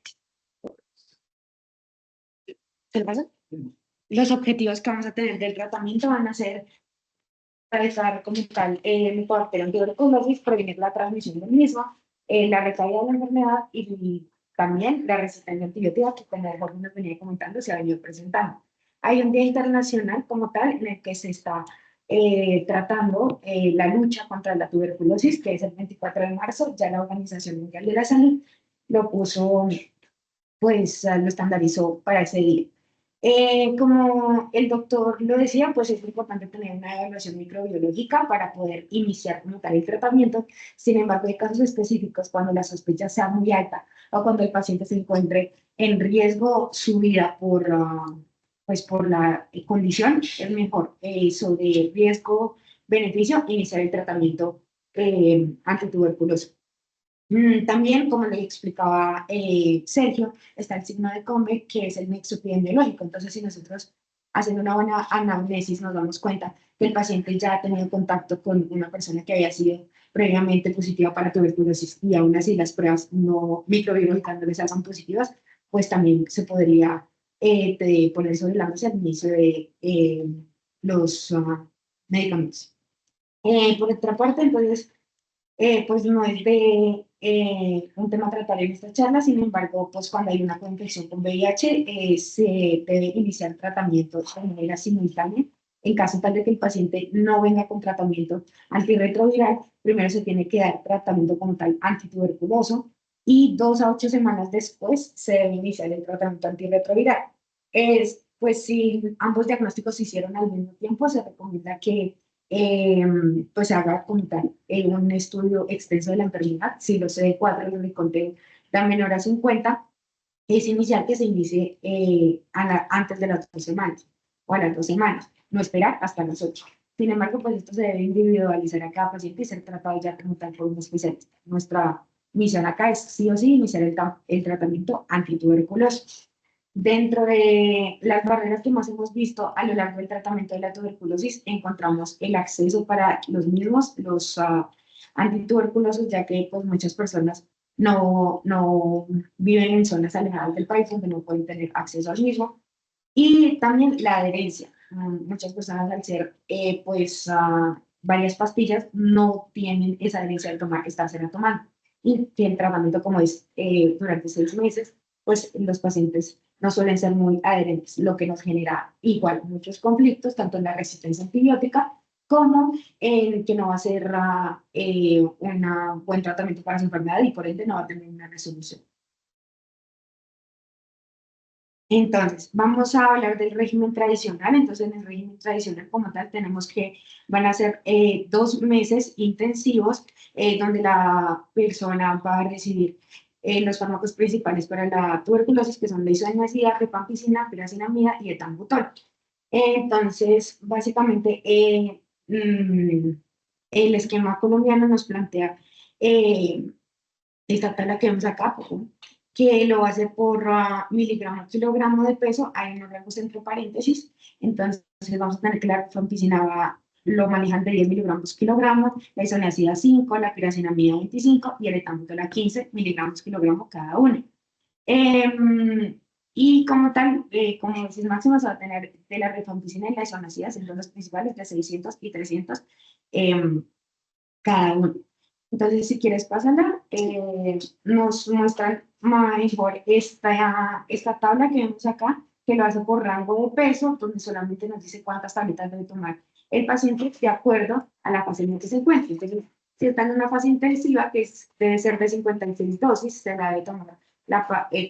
¿qué pasa? Los objetivos que vamos a tener del tratamiento van a ser tratar como tal el Mycobacterium tuberculosis, prevenir la transmisión del mismo, la recaída de la enfermedad y también la resistencia antibiótica que como Jorge nos venía comentando se ha venido presentando. Hay un día internacional como tal en el que se está tratando la lucha contra la tuberculosis, que es el 24 de marzo. Ya la Organización Mundial de la Salud lo puso, pues lo estandarizó para ese día. Como el doctor lo decía, pues es importante tener una evaluación microbiológica para poder iniciar como tal el tratamiento. Sin embargo, hay casos específicos cuando la sospecha sea muy alta o cuando el paciente se encuentre en riesgo su vida pues por la condición, es mejor sobre riesgo-beneficio iniciar el tratamiento antituberculoso. También, como le explicaba Sergio, está el signo de Combe, que es el nexo epidemiológico. Entonces, si nosotros haciendo una buena anamnesis nos damos cuenta que el paciente ya ha tenido contacto con una persona que había sido previamente positiva para tuberculosis y aún así las pruebas no microbiológicas no les hacen positivas, pues también se podría poner sobre la mesa el inicio de los medicamentos. Por otra parte, entonces, pues no es de un tema a tratar en esta charla. Sin embargo, pues cuando hay una coinfección con VIH, se debe iniciar tratamiento de manera simultánea. En caso tal de que el paciente no venga con tratamiento antirretroviral, primero se tiene que dar tratamiento como tal antituberculoso y 2 a 8 semanas después se debe iniciar el tratamiento antirretroviral. Pues si ambos diagnósticos se hicieron al mismo tiempo, se recomienda que pues se haga como tal un estudio extenso de la enfermedad. Si los CD4 y el conteo da menor a 50, es inicial que se inicie antes de las 2 semanas o a las 2 semanas, no esperar hasta las 8. Sin embargo, pues esto se debe individualizar a cada paciente y ser tratado ya como tal por un especialista. Nuestra misión acá es sí o sí iniciar el tratamiento antituberculoso. Dentro de las barreras que más hemos visto a lo largo del tratamiento de la tuberculosis, encontramos el acceso para los mismos, los antituberculosos, ya que pues, muchas personas no viven en zonas alejadas del país donde no pueden tener acceso al mismo. Y también la adherencia. Muchas personas al ser varias pastillas no tienen esa adherencia de estársela tomando. y que el tratamiento como es durante 6 meses, pues los pacientes no suelen ser muy adherentes, lo que nos genera igual muchos conflictos, tanto en la resistencia antibiótica como en que no va a ser un buen tratamiento para su enfermedad y por ende no va a tener una resolución. Entonces, vamos a hablar del régimen tradicional. Entonces, en el régimen tradicional como tal tenemos que van a ser 2 meses intensivos donde la persona va a recibir los fármacos principales para la tuberculosis, que son la isoniazida, rifampicina, pirazinamida y etambutol. Entonces, básicamente, el esquema colombiano nos plantea esta tabla que vemos acá, que lo hace por miligramo kilogramo de peso, hay unos rangos entre paréntesis, entonces vamos a tener que la rifampicina lo manejan de 10 miligramos kilogramo, la isoniazida 5, la pirazinamida 25 y el etambutol a 15 miligramos kilogramo cada uno. Y como tal, como dosis máxima se va a tener de la rifampicina y la isoniazida, siendo los principales de 600 y 300 cada uno. Entonces, si quieres pasarla, nos muestran mejor esta tabla que vemos acá, que lo hace por rango de peso, donde solamente nos dice cuántas tabletas debe tomar el paciente de acuerdo a la fase en la que se encuentra. Entonces, si está en una fase intensiva, que debe ser de 56 dosis, se la debe tomar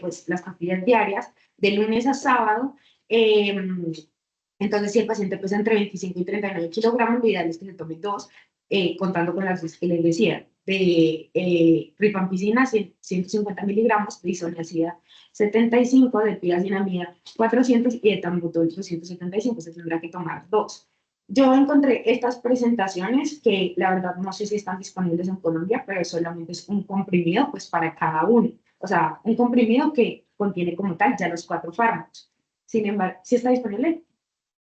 pues, las pastillas diarias, de lunes a sábado. Entonces, si el paciente pesa entre 25 y 39 kilogramos, lo ideal es que se tome 2, contando con las dosis que les decía, de rifampicina 150 miligramos, de isoniazida 75, de pirazinamida 400 y de etambutol 275, se tendrá que tomar 2. Yo encontré estas presentaciones que la verdad no sé si están disponibles en Colombia, pero solamente es un comprimido pues para cada uno. O sea, un comprimido que contiene como tal ya los 4 fármacos. Sin embargo, ¿sí está disponible?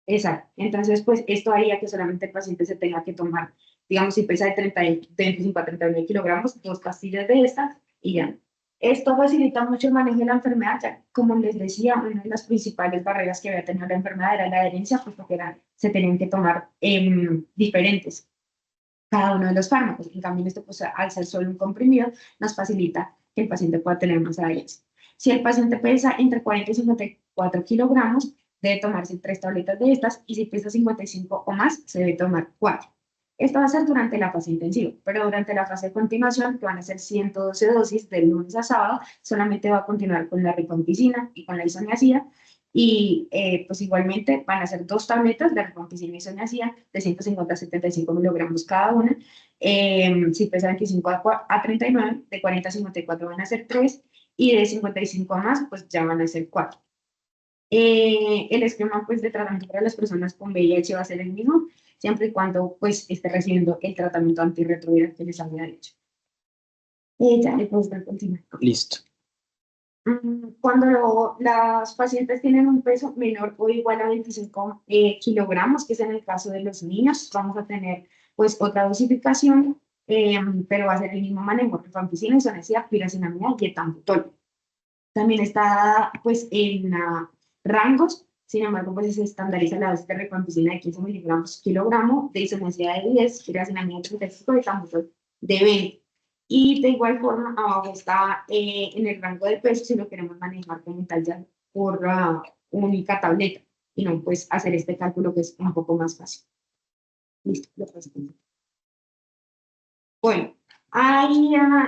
Exacto. Entonces, pues esto haría que solamente el paciente se tenga que tomar, digamos, si pesa de 25 a 39 kilogramos, 2 pastillas de estas y ya. Esto facilita mucho el manejo de la enfermedad, ya como les decía, una de las principales barreras que había tenido la enfermedad era la adherencia, pues porque se tenían que tomar diferentes cada uno de los fármacos. En cambio, esto, pues, al ser solo un comprimido, nos facilita que el paciente pueda tener más adherencia. Si el paciente pesa entre 40 y 54 kilogramos, debe tomarse 3 tabletas de estas, y si pesa 55 o más, se debe tomar 4. Esto va a ser durante la fase intensiva, pero durante la fase de continuación, que van a ser 112 dosis de lunes a sábado, solamente va a continuar con la rifampicina y con la isoniazida, y pues igualmente van a ser 2 tabletas de rifampicina y isoniazida de 150 a 75 miligramos cada una. Si pesa 25 a 39, de 40 a 54 van a ser 3, y de 55 a más, pues ya van a ser 4. El esquema pues, de tratamiento para las personas con VIH va a ser el mismo, siempre y cuando pues, esté recibiendo el tratamiento antirretroviral que les había dicho. Ya le puedo continuar. Listo. Cuando las pacientes tienen un peso menor o igual a 25 kilogramos, que es en el caso de los niños, vamos a tener pues otra dosificación, pero va a ser el mismo manejo, rifampicina, isoniazida, pirazinamida y etambutol. También está pues en rangos, sin embargo, pues se estandariza la dosis de rifampicina de 15 miligramos kilogramo, de isoniazida de 10, pirazinamida de 35 y etambutol de 20. Y de igual forma, abajo está en el rango de peso si lo queremos manejar como tal ya por única tableta y no pues hacer este cálculo que es un poco más fácil. Listo, lo paso. Bueno,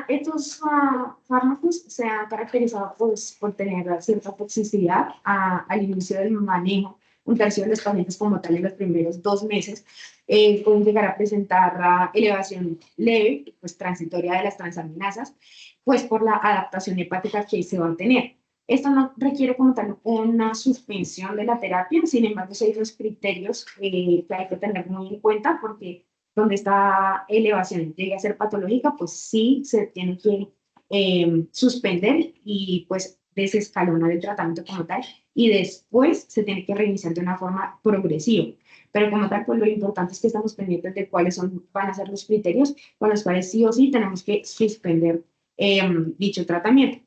estos fármacos se han caracterizado pues, por tener cierta toxicidad al inicio del manejo. Un tercio de los pacientes como tal en los primeros 2 meses pueden llegar a presentar elevación leve, pues transitoria de las transaminasas, pues por la adaptación hepática que se va a tener. Esto no requiere como tal una suspensión de la terapia, sin embargo, hay unos criterios que hay que tener muy en cuenta porque donde esta elevación llegue a ser patológica, pues sí se tiene que suspender y pues desescalonar el tratamiento como tal y después se tiene que reiniciar de una forma progresiva. Pero como tal, pues lo importante es que estamos pendientes de cuáles van a ser los criterios con los cuales sí o sí tenemos que suspender dicho tratamiento.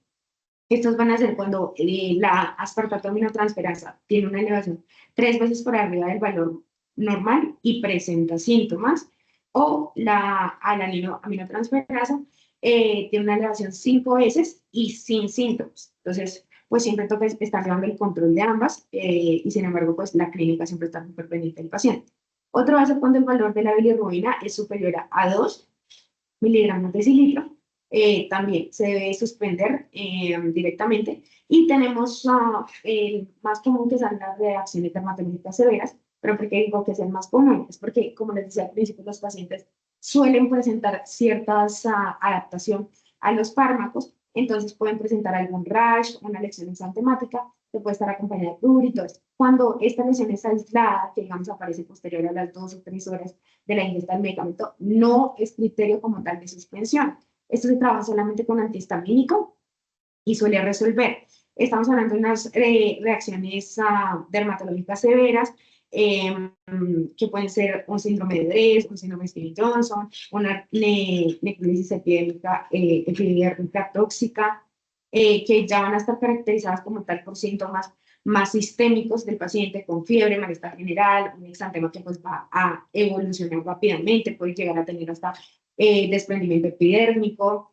Estos van a ser cuando la aspartato aminotransferasa tiene una elevación 3 veces por arriba del valor normal y presenta síntomas, o la alanino aminotransferasa tiene una elevación 5 veces y sin síntomas. Entonces, pues siempre toca estar llevando el control de ambas y sin embargo, pues la clínica siempre está súper pendiente del paciente. Otro va a ser cuando el valor de la bilirrubina es superior a 2 miligramos de cilitro. También se debe suspender directamente. Y tenemos el más común, que son las reacciones dermatológicas severas. Pero ¿por qué digo que es el más común? Es porque, como les decía al principio, los pacientes suelen presentar ciertas adaptación a los fármacos. Entonces pueden presentar algún rash, una lesión exantemática, que puede estar acompañada de prurito. Cuando esta lesión es aislada, que digamos aparece posterior a las 2 o 3 horas de la ingesta del medicamento, no es criterio como tal de suspensión. Esto se trabaja solamente con antihistamínico y suele resolver. Estamos hablando de unas reacciones dermatológicas severas, que pueden ser un síndrome de Dress, un síndrome de Stevens-Johnson, una necrosis epidérmica tóxica, que ya van a estar caracterizadas como tal por síntomas más sistémicos del paciente, con fiebre, malestar general, un exantema que pues va a evolucionar rápidamente, puede llegar a tener hasta desprendimiento epidérmico.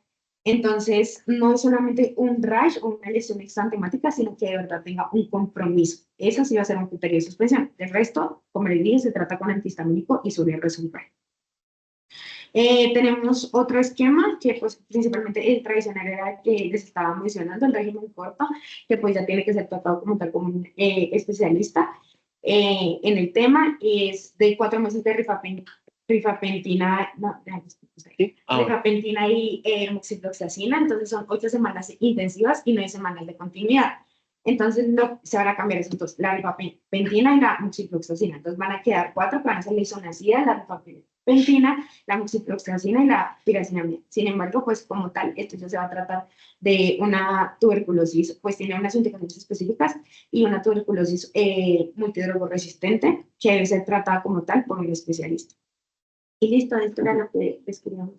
Entonces, no es solamente un rash o una lesión exantemática, sino que de verdad tenga un compromiso. Eso sí va a ser un criterio de suspensión. El resto, como les dije, se trata con antihistamínico y suele resolver. Tenemos otro esquema que pues principalmente el tradicional era el que les estaba mencionando, el régimen corto, que pues ya tiene que ser tratado como tal como un especialista en el tema. Es de 4 meses de rifapentina, no, ¿Sí? rifapentina y moxifloxacina. Entonces son 8 semanas intensivas y 9 semanas de continuidad. Entonces se van a cambiar eso, entonces, la rifapentina y la moxifloxacina. Entonces van a quedar 4 que van a ser la isoniazida, la rifapentina, la moxifloxacina y la piracinamida. Sin embargo, pues como tal, esto ya se va a tratar de una tuberculosis, pues tiene unas indicaciones específicas, y una tuberculosis multidrogoresistente que debe ser tratada como tal por un especialista. Y listo, esto era lo que les queríamos.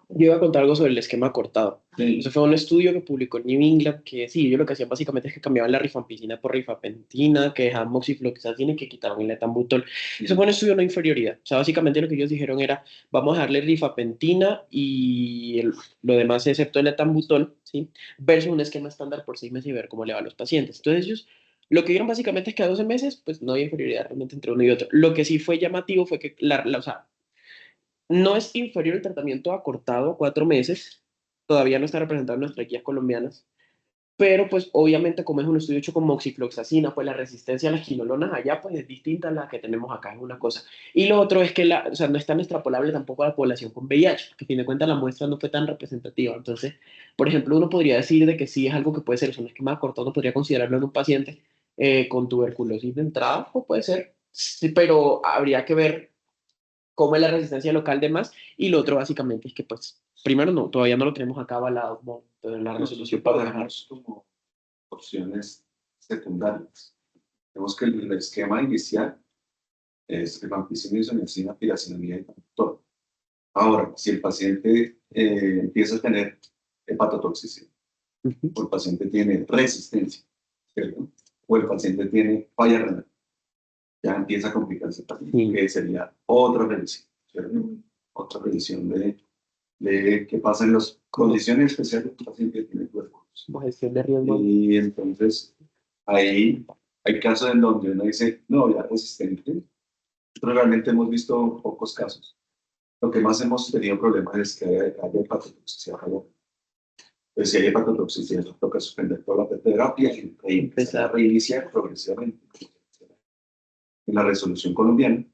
Yo iba a contar algo sobre el esquema cortado. Sí. Eso fue un estudio que publicó New England, que sí, ellos lo que hacían básicamente es que cambiaban la rifampicina por rifapentina, que dejaban moxifloxacina y que quitaban el etambutol. Eso fue un estudio de no inferioridad. O sea, básicamente lo que ellos dijeron era, vamos a darle rifapentina y lo demás excepto el etambutol, ¿sí? Versus un esquema estándar por 6 meses y ver cómo le va a los pacientes. Entonces ellos lo que vieron básicamente es que a 12 meses, pues no había inferioridad realmente entre uno y otro. Lo que sí fue llamativo fue que o sea, no es inferior el tratamiento acortado a 4 meses, todavía no está representado en nuestras guías colombianas, pero pues obviamente como es un estudio hecho con moxifloxacina, pues la resistencia a las quinolonas allá pues es distinta a la que tenemos acá, es una cosa. Y lo otro es que o sea, no es tan extrapolable tampoco a la población con VIH, que a fin de cuentas la muestra no fue tan representativa. Entonces, por ejemplo, uno podría decir de que sí es algo que puede ser, es un esquema acortado, uno podría considerarlo en un paciente con tuberculosis de entrada, o puede ser, sí, pero habría que ver cómo es la resistencia local de más, y lo otro básicamente es que pues primero no, todavía no lo tenemos acá avalado como la resolución para manejar. Tenemos como opciones secundarias. Vemos que el esquema inicial es rifampicina, isoniazida, piracinamida y etambutol. Ahora, si el paciente empieza a tener hepatotoxicidad, o el paciente tiene resistencia, ¿cierto? O el paciente tiene falla renal, ya empieza a complicarse el paciente, que sería otra revisión, ¿cierto? Otra revisión de qué pasa en las condiciones especiales del paciente que tiene tuberculosis. Gestión de riesgo. Y entonces, ahí hay casos en donde uno dice, no, ya resistente, pero realmente hemos visto pocos casos. Lo que más hemos tenido problemas es que haya hepatotoxicidad. Pues si hay hepatotoxicidad, nos toca suspender toda la terapia y empezar a reiniciar progresivamente en la resolución colombiana.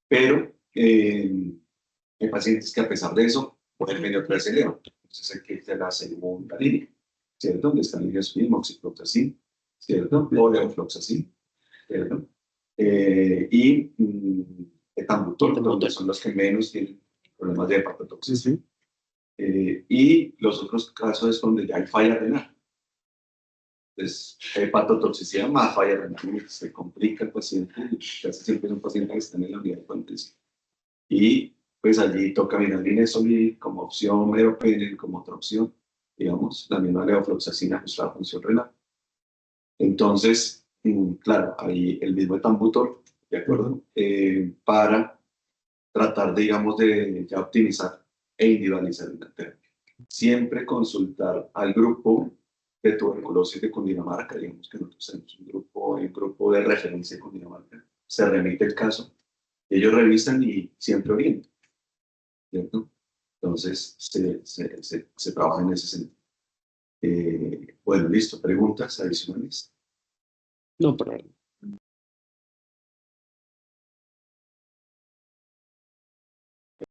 Pero hay pacientes que a pesar de eso pueden venir otra vez eleva. Entonces hay que irse a la segunda línea, ¿cierto? Donde están el moxifloxacina, ¿cierto? O levofloxacina, ¿cierto? Y etambutol, donde son los que menos tienen problemas de hepatotoxicidad. Y los otros casos es donde ya hay falla renal. Entonces, hepatotoxicidad más falla renal, se complica el paciente, casi siempre es un paciente que está en la unidad de contención. Y pues allí toca minalinezolid como opción, meropenem como otra opción, digamos, la misma levofloxacina pues la función renal. Entonces, claro, ahí el mismo etambutol, ¿de acuerdo? Para tratar, digamos, de ya optimizar e individualizar la terapia. siempre consultar al grupo de tuberculosis de Cundinamarca, digamos que nosotros tenemos un grupo de referencia de Cundinamarca, se remite el caso, ellos revisan y siempre orientan, ¿cierto? Entonces se trabaja en ese sentido. Bueno, listo, preguntas adicionales. No, pero